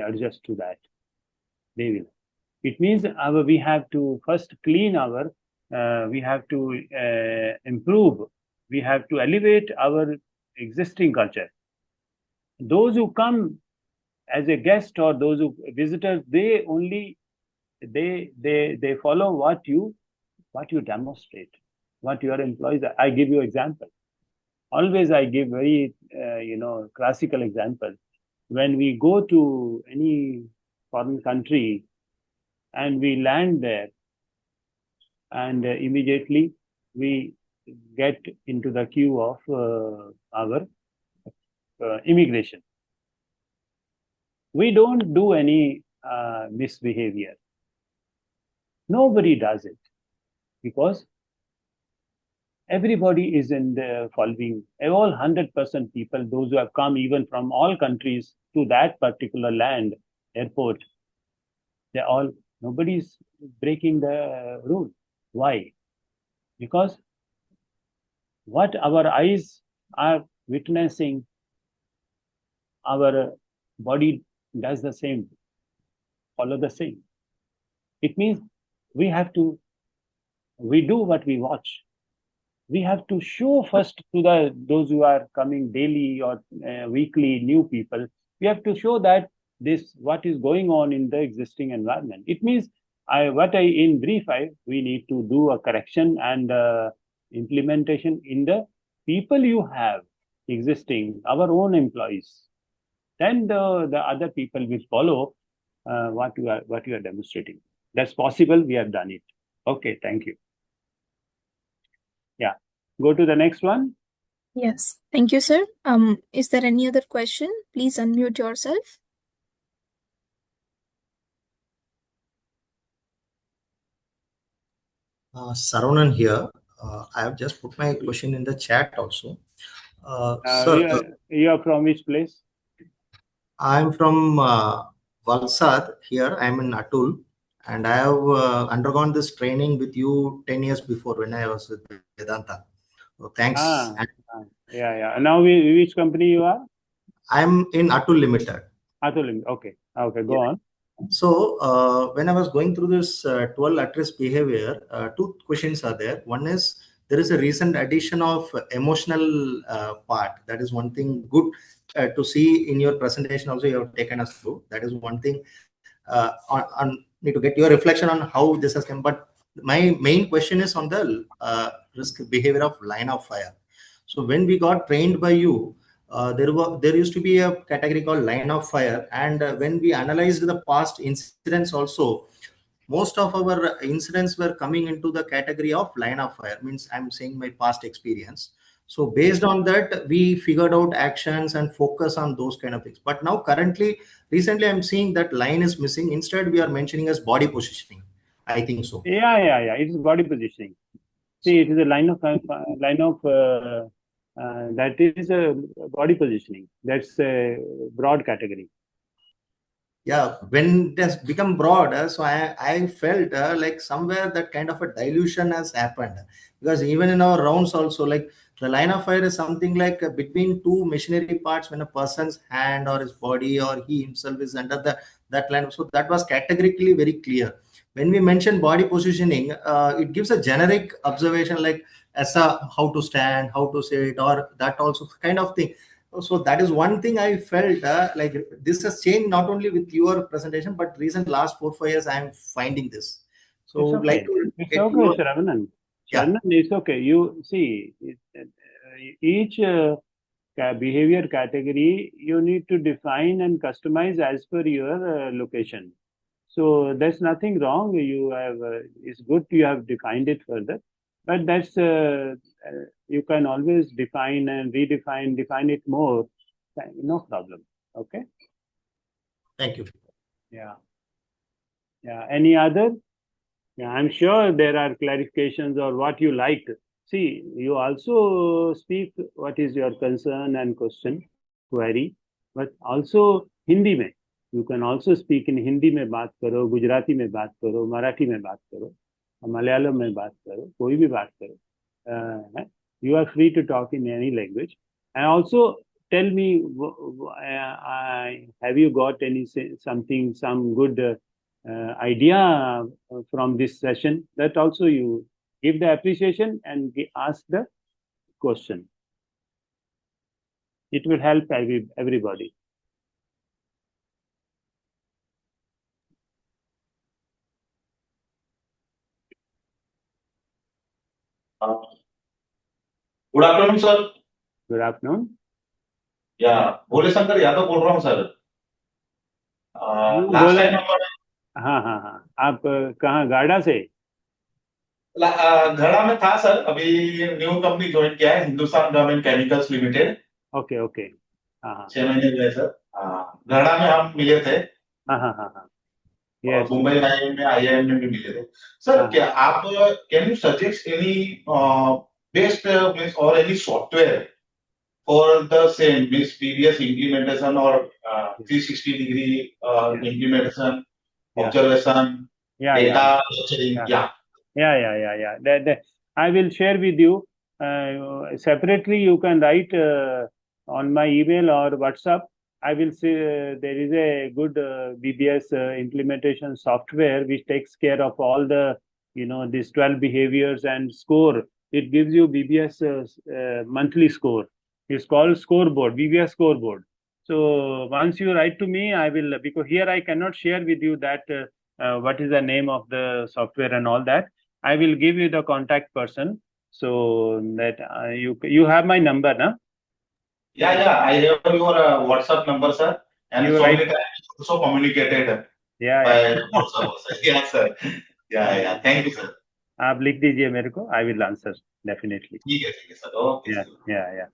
adjust to that. They will. It means we have to first clean our, we have to improve, we have to elevate our existing culture. Those who come as a guest or those who visitors, they only they follow what you demonstrate, what your employees are. I give you example. Always I give very classical example. When we go to any foreign country and we land there, and immediately we get into the queue of our immigration. We don't do any misbehavior. Nobody does it, because everybody is in the following, all 100% people, those who have come even from all countries to that particular land, airport, nobody's breaking the rule. Why? Because what our eyes are witnessing, our body does the same, follow the same. It means we do what we watch. We have to show first to those who are coming daily or weekly, new people. We have to show that what is going on in the existing environment. It means in brief, we need to do a correction and implementation in the people you have existing, our own employees. Then the other people will follow what you are demonstrating. That's possible. We have done it. Okay, thank you. Yeah, go to the next one. Yes, thank you, sir. Is there any other question? Please unmute yourself. Saravanan here. I have just put my question in the chat also. Sir, you are from which place? I'm from Valsad here. I'm in Atul, and I have undergone this training with you 10 years before when I was with Vedanta. So thanks. Yeah. Now, which company you are? I'm in Atul Limited. Atul Limited. Okay, go on. So when I was going through this 12 address behavior, two questions are there. One is, there is a recent addition of emotional part. That is one thing good to see in your presentation also you have taken us through. That is one thing. Need to get your reflection on how this has come. But my main question is on the risk behavior of line of fire. So when we got trained by you, there used to be a category called line of fire, and when we analyzed the past incidents also, most of our incidents were coming into the category of line of fire. Means I'm saying my past experience. So based on that, we figured out actions and focus on those kind of things. But now recently I'm seeing that line is missing. Instead, we are mentioning as body positioning. I think so. Yeah. It is body positioning. See, it is a line of that is a body positioning. That's a broad category. Yeah, when it has become broad, so I felt like somewhere that kind of a dilution has happened, because even in our rounds also, like the line of fire is something like between two machinery parts, when a person's hand or his body or he himself is under that line. So that was categorically very clear. When we mention body positioning, it gives a generic observation like how to stand, how to sit, or that also kind of thing. So that is one thing I felt like this has changed not only with your presentation, but recent last 4-5 years I am finding this. So it's okay. It's okay, Saravanan. Saravanan, it's okay. You see, each behavior category you need to define and customize as per your location. So there's nothing wrong. You have it's good you have defined it further. But that's you can always define and redefine, define it more. No problem. Okay. Thank you. Yeah. Yeah. Any other? Yeah, I'm sure there are clarifications or what you like. See, you also speak what is your concern and question, query, but also Hindi में. You can also speak in Hindi में बात करो, गुजराती में बात करो, मराठी में बात करो, मलयालम में बात करो, कोई भी बात करो. You are free to talk in any language. And also tell me, have you got any something, some good idea from this session? That also you give the appreciation and ask the question. It will help everybody. Good afternoon sir. Good afternoon. या भोले शंकर यादव बोल रहा हूँ sir. Last time हाँ हाँ हाँ. आप कहाँ, गाड़ा से? घड़ा में था सर. अभी न्यू कंपनी ज्वाइन किया है, Hindustan garment chemicals limited. Okay okay. हाँ 6 महीने हुए सर. घड़ा में हम मिले थे. हाँ हाँ हाँ हाँ. और मुंबई IIM में भी मिले थे सर. क्या आप can you suggest any best means और any software for the same, means previous implementation or 360 degree implementation, observation, data capturing? Yeah. I will share with you separately. You can write on my email or WhatsApp. I will say there is a good BBS implementation software which takes care of all the, these 12 behaviors and score. It gives you BBS monthly score. It's called scoreboard, BBS scoreboard. So once you write to me, I will, because here I cannot share with you that what is the name of the software and all that. I will give you the contact person so that you have my number, na? Yeah. I have your WhatsApp number, sir. And so many times also communicated by WhatsApp. Yeah, sir. Yeah. Thank you, sir. आप लिख दीजिए मेरे को. I will answer definitely. ठीक है sir. Okay. Yeah.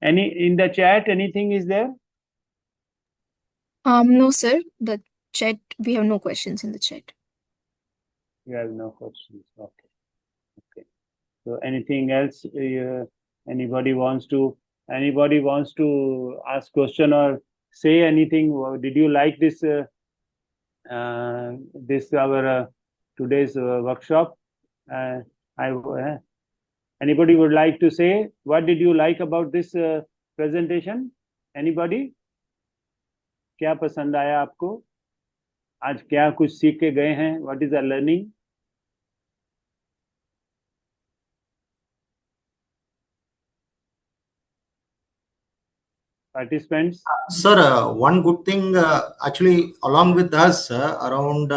Any in the chat, anything is there? No, sir. The chat, we have no questions in the chat. You have no questions. Okay. So anything else? Anybody wants to ask question or say anything? Did you like this our today's workshop? Anybody would like to say, what did you like about this presentation? Anybody? क्या पसंद आया आपको? आज क्या कुछ सीख के गए हैं? What is the learning? Participants? Sir, one good thing, actually, along with us, around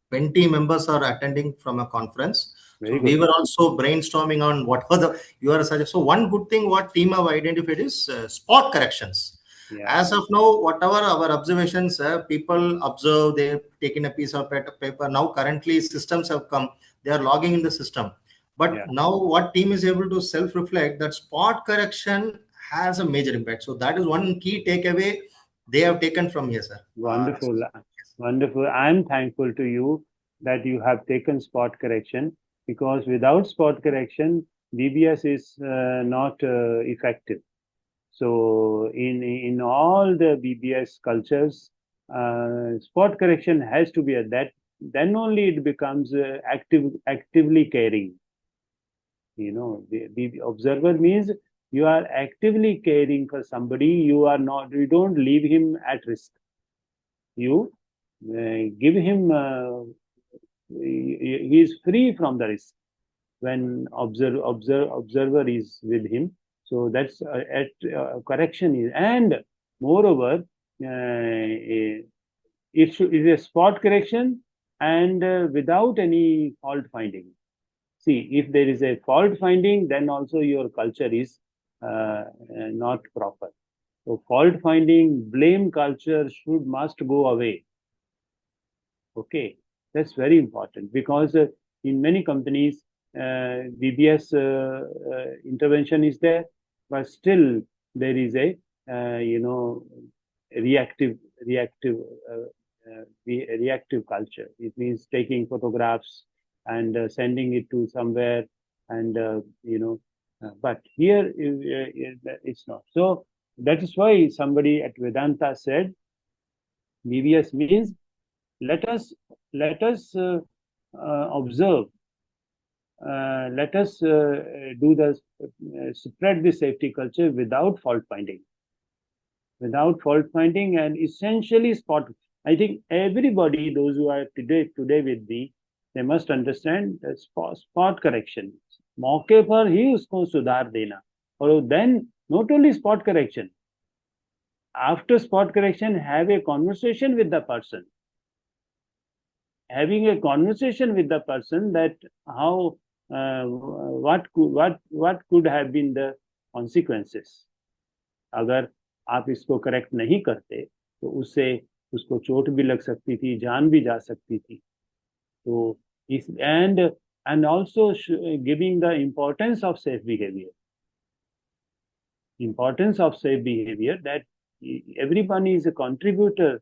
20 members are attending from a conference. So we were also brainstorming on what are your suggestions. So one good thing what team have identified is spot corrections. Yeah. As of now, whatever our observations, people observe, they've taken a piece of paper. Now currently systems have come, they are logging in the system. But now what team is able to self-reflect that spot correction has a major impact. So that is one key takeaway they have taken from here, sir. Wonderful. Wonderful. I'm thankful to you that you have taken spot correction, because without spot correction, BBS is not effective. So in all the BBS cultures, spot correction has to be at that. Then only it becomes actively caring. The observer means you are actively caring for somebody. You don't leave him at risk. You give him, he is free from the risk when observer is with him. So that's correction is, and moreover, it is a spot correction and without any fault finding. See, if there is a fault finding, then also your culture is not proper. So fault finding, blame culture must go away. Okay, that's very important, because in many companies VBS intervention is there, but still there is a reactive culture. It means taking photographs and sending it to somewhere, and but here it's not. So that is why somebody at Vedanta said VBS means let us observe, let us do the spread the safety culture without fault finding, and essentially spot. I think everybody, those who are today with me, they must understand the spot correction. मौके पर ही उसको सुधार देना, और then not only spot correction, after spot correction have a conversation with the person, having a conversation with the person that how what could have been the consequences. अगर आप इसको correct नहीं करते तो उससे उसको चोट भी लग सकती थी, जान भी जा सकती थी. तो इस and also giving the importance of safe behavior, that everyone is a contributor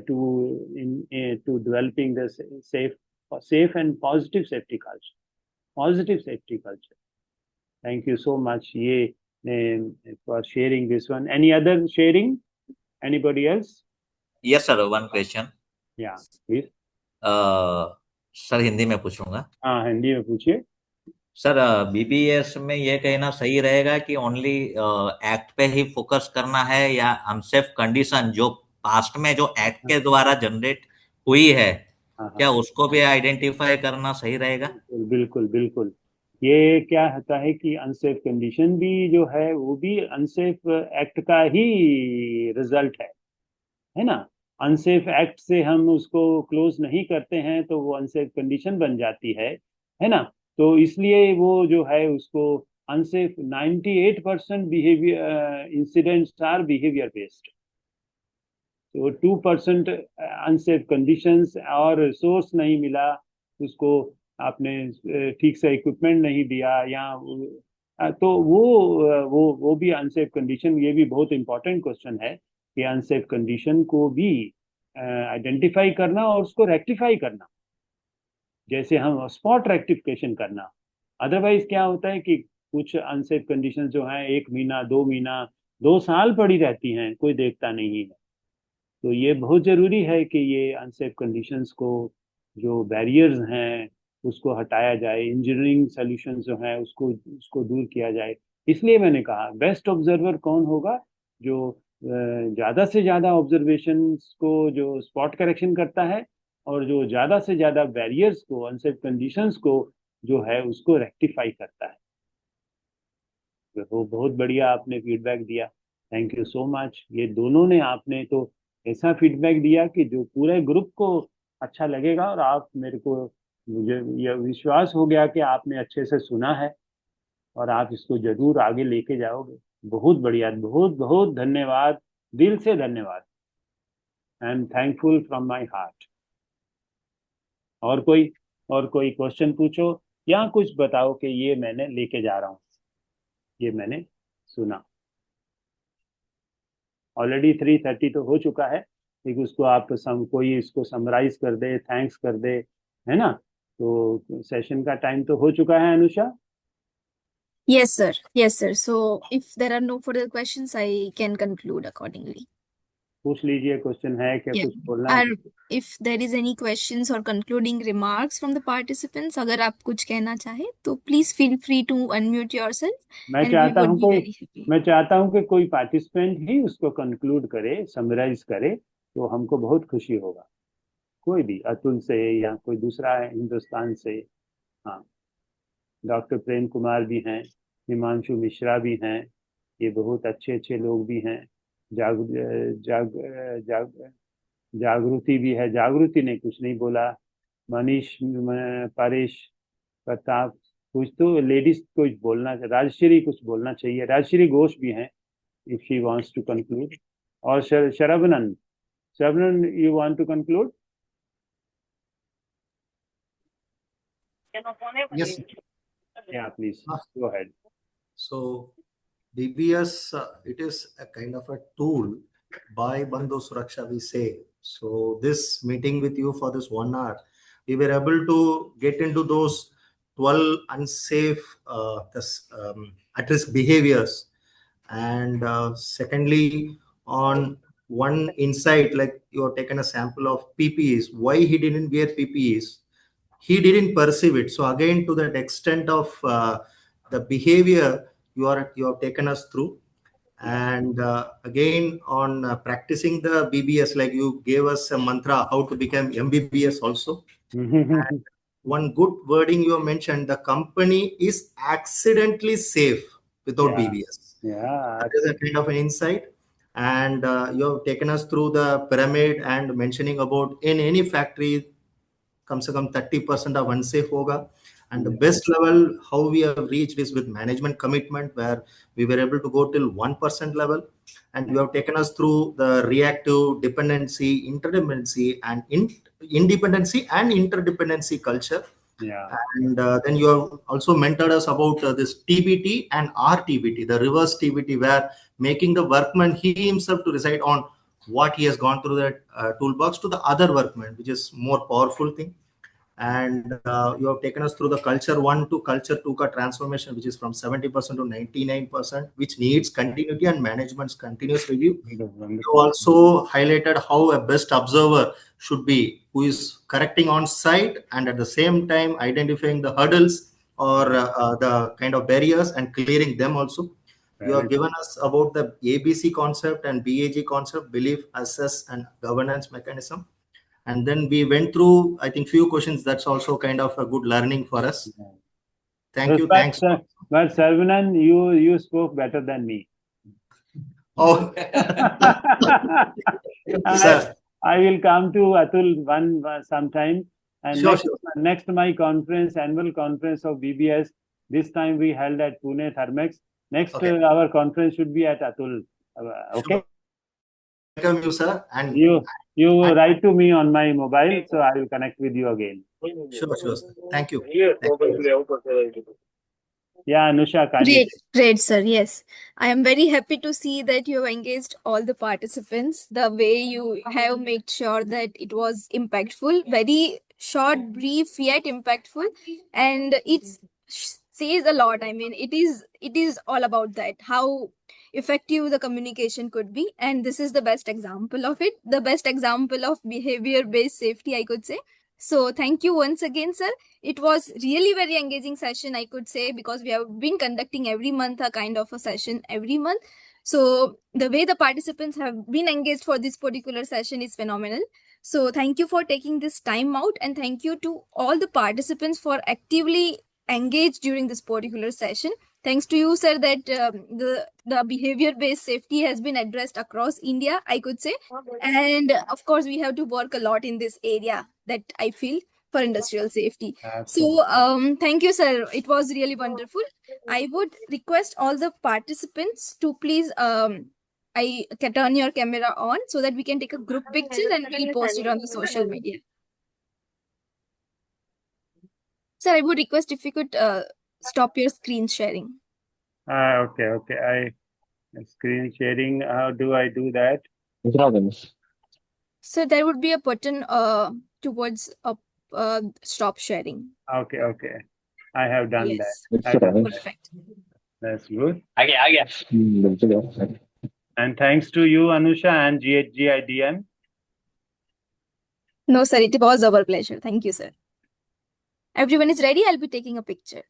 to developing the safe and positive safety culture. Thank you so much for sharing this one. Any other sharing? Anybody else? Yes sir, one question. Yeah, please. Sir Hindi में पूछूंगा. हाँ, हिंदी में पूछिए. Sir BBS में ये कहना सही रहेगा कि ओनली एक्ट पे ही फोकस करना है, या अनसेफ कंडीशन जो पास्ट में जो एक्ट के द्वारा जनरेट हुई है, क्या उसको भी आइडेंटिफाई करना सही रहेगा? बिल्कुल. ये क्या होता है कि अनसेफ कंडीशन भी जो है वो भी अनसेफ एक्ट का ही रिजल्ट है ना. अनसेफ एक्ट से हम उसको क्लोज नहीं करते हैं तो वो अनसेफ कंडीशन बन जाती है ना. तो इसलिए वो जो है उसको unsafe 98% behaviour incidents are behaviour based. तो 2% अनसेफ कंडीशंस और सोर्स नहीं मिला, उसको आपने ठीक से इक्विपमेंट नहीं दिया, या तो वो भी अनसेफ कंडीशन. ये भी बहुत इंपॉर्टेंट क्वेश्चन है कि अनसेफ कंडीशन को भी आइडेंटिफाई करना और उसको रेक्टिफाई करना, जैसे हम स्पॉट रेक्टिफिकेशन करना. अदरवाइज क्या होता है कि कुछ अनसेफ कंडीशन जो हैं 1 महीना 2 महीना 2 साल पड़ी रहती हैं, कोई देखता नहीं है. तो ये बहुत जरूरी है कि ये अनसेफ कंडीशंस को जो बैरियर्स हैं उसको हटाया जाए, इंजीनियरिंग सॉल्यूशंस जो हैं उसको दूर किया जाए. इसलिए मैंने कहा बेस्ट ऑब्जर्वर कौन होगा, जो ज़्यादा से ज़्यादा ऑब्जर्वेशंस को जो स्पॉट करेक्शन करता है, और जो ज़्यादा से ज़्यादा बैरियर्स को, अनसेफ कंडीशंस को जो है उसको रेक्टिफाई करता है. तो बहुत बढ़िया आपने फीडबैक दिया. Thank you so much. ये दोनों ने आपने तो ऐसा फीडबैक दिया कि जो पूरे ग्रुप को अच्छा लगेगा, और आप मुझे यह विश्वास हो गया कि आपने अच्छे से सुना है और आप इसको जरूर आगे लेके जाओगे. बहुत बढ़िया, बहुत बहुत धन्यवाद, दिल से धन्यवाद. I am thankful from my heart. और कोई क्वेश्चन पूछो या कुछ बताओ कि ये मैंने लेके जा रहा हूँ, ये मैंने सुना. ऑलरेडी 3:30 तो हो चुका है, लेकिन उसको आप कोई इसको समराइज कर दे, थैंक्स कर दे, है ना. तो सेशन का टाइम तो हो चुका है. Anusha? Yes, sir. So if there are no further questions, I can conclude accordingly. पूछ लीजिए, क्वेश्चन है क्या? Yeah. कुछ बोलना है? If there is any questions or concluding remarks from the participants, अगर आप कुछ कहना चाहे तो please feel free to unmute yourself. मैं चाहता हूँ कि कोई पार्टिसिपेंट ही उसको कंक्लूड करे, समराइज करे, तो हमको बहुत खुशी होगा. कोई भी, अतुल से या कोई दूसरा हिंदुस्तान से. हाँ, डॉक्टर प्रेम कुमार भी हैं, हिमांशु मिश्रा भी हैं, ये बहुत अच्छे लोग भी हैं. जागृति भी है. जागृति ने कुछ नहीं बोला. मनीष, परेश, प्रताप, कुछ तो लेडीज कुछ बोलना, राजश्री कुछ बोलना चाहिए. राजश्री घोष भी हैं, if she wants to conclude. और Saravanan, you want to conclude? Yes. Yeah, please go ahead. So BBS, it is a kind of a tool by Bandhu Suraksha, we say. So this meeting with you for this 1 hour, we were able to get into those 12 unsafe at-risk behaviors. And secondly, on one insight, like you have taken a sample of PPEs, why he didn't wear PPEs, he didn't perceive it. So again, to that extent of the behavior you have taken us through. And again, on practicing the BBS, like you gave us a mantra how to become MBBS also. And one good wording you mentioned, the company is accidentally safe without BBS. Yeah, that is a kind of an insight. And you have taken us through the pyramid and mentioning about in any factory कम से कम 30% of unsafe होगा. And the best level how we have reached is with management commitment, where we were able to go till 1% level. And you have taken us through the reactive dependency, interdependency, and independency and interdependency culture. Yeah. And then you have also mentored us about this TBT and RTBT, the reverse TBT, where making the workman he himself to decide on what he has gone through that toolbox to the other workman, which is more powerful thing. And you have taken us through the culture 1 to culture 2 ka transformation, which is from 70% to 99%, which needs continuity and management's continuous review. You also highlighted how a best observer should be, who is correcting on site and at the same time identifying the hurdles or the kind of barriers and clearing them also. You have given us about the ABC concept and BAG concept, belief, assess, and governance mechanism. And then we went through, I think, few questions. That's also kind of a good learning for us. Thank you. Thanks. But Sarvanan, you spoke better than me. Oh, I will come to Atul sometime. And sure. Next my conference, annual conference of BBS, this time we held at Pune Thermex. Next, our conference should be at Atul. Okay. Sure. Welcome you, sir. And you write to me on my mobile, so I will connect with you again. Sure, sir. Thank you. Yeah, Anusha, Great, sir. Yes, I am very happy to see that you have engaged all the participants. The way you have made sure that it was impactful, very short, brief, yet impactful, and it says a lot. I mean, it is all about that, how effective the communication could be, and this is the best example of it, the best example of behavior-based safety, I could say. So thank you once again, sir. It was really very engaging session, I could say, because we have been conducting every month a kind of a session every month. So the way the participants have been engaged for this particular session is phenomenal. So thank you for taking this time out, and thank you to all the participants for actively engaged during this particular session. Thanks to you, sir, that the behavior-based safety has been addressed across India, I could say. And of course, we have to work a lot in this area, that I feel, for industrial safety. Absolutely. So thank you, sir. It was really wonderful. I would request all the participants to please turn your camera on so that we can take a group picture and we'll post it on the social media. Sir, I would request if you could stop your screen sharing. Okay. Screen sharing. How do I do that? So there would be a button towards stop sharing. Okay. I have done that. Perfect. That's good. And thanks to you, Anusha, and GHGIDM. No, sir, it was our pleasure. Thank you, sir. Everyone is ready. I'll be taking a picture.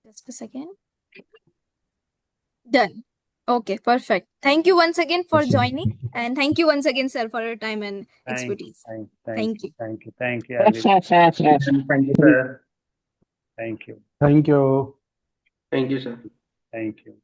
Just a second. Done. Okay, perfect. Thank you once again for joining, and thank you once again, sir, for your time and expertise. Thank you. Thank you, sir. Thank you. Thank you. Thank you, sir. Thank you. Thank you.